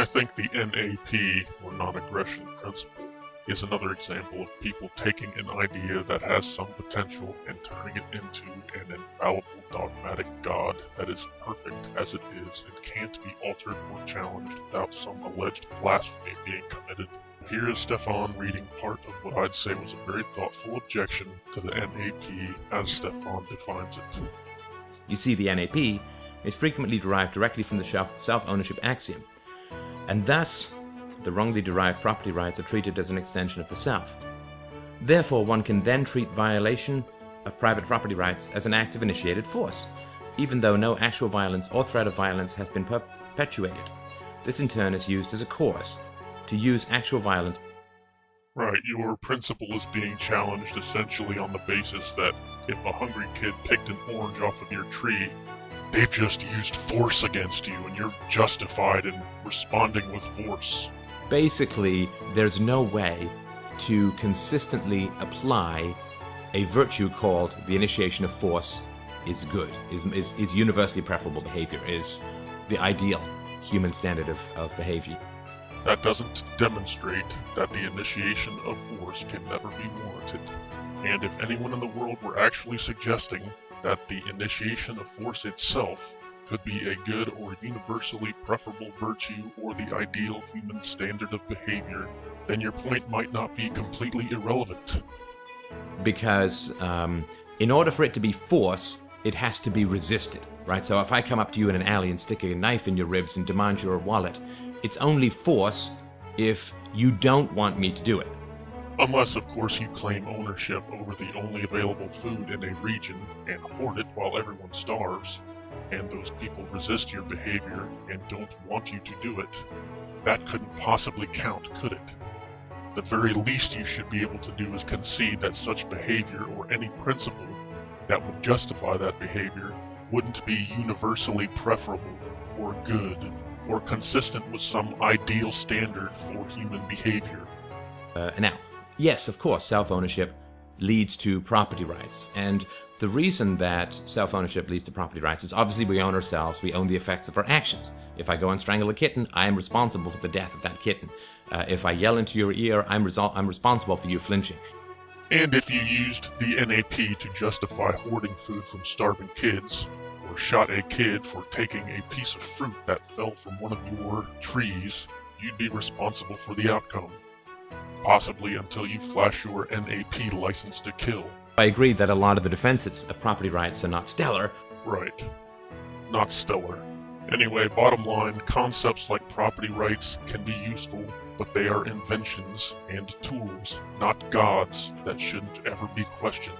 I think the NAP, or non-aggression principle, is another example of people taking an idea that has some potential and turning it into an infallible dogmatic God that is perfect as it is and can't be altered or challenged without some alleged blasphemy being committed. Here is Stefan reading part of what I'd say was a very thoughtful objection to the NAP as Stefan defines it. You see, the NAP is frequently derived directly from the self-ownership axiom, and thus the wrongly derived property rights are treated as an extension of the self. Therefore, one can then treat violation of private property rights as an act of initiated force, even though no actual violence or threat of violence has been perpetuated. This in turn is used as a cause to use actual violence. Right, your principle is being challenged essentially on the basis that if a hungry kid picked an orange off of your tree, they've just used force against you and you're justified in responding with force. Basically, there's no way to consistently apply a virtue called the initiation of force is good, is universally preferable behavior, is the ideal human standard of behavior. That doesn't demonstrate that the initiation of force can never be warranted. And if anyone in the world were actually suggesting that the initiation of force itself could be a good or universally preferable virtue or the ideal human standard of behavior, then your point might not be completely irrelevant. Because in order for it to be force, it has to be resisted, right? So if I come up to you in an alley and stick a knife in your ribs and demand your wallet, it's only force if you don't want me to do it. Unless, of course, you claim ownership over the only available food in a region and hoard it while everyone starves, and those people resist your behavior and don't want you to do it. That couldn't possibly count, could it? The very least you should be able to do is concede that such behavior or any principle that would justify that behavior wouldn't be universally preferable or good or consistent with some ideal standard for human behavior. Now, yes, of course, self-ownership leads to property rights, and the reason that self-ownership leads to property rights is obviously we own ourselves, we own the effects of our actions. If I go and strangle a kitten, I am responsible for the death of that kitten. If I yell into your ear, I'm responsible for you flinching. And if you used the NAP to justify hoarding food from starving kids, or shot a kid for taking a piece of fruit that fell from one of your trees, you'd be responsible for the outcome. Possibly until you flash your NAP license to kill. I agree that a lot of the defenses of property rights are not stellar. Right. Not stellar. Anyway, bottom line, concepts like property rights can be useful, but they are inventions and tools, not gods that shouldn't ever be questioned.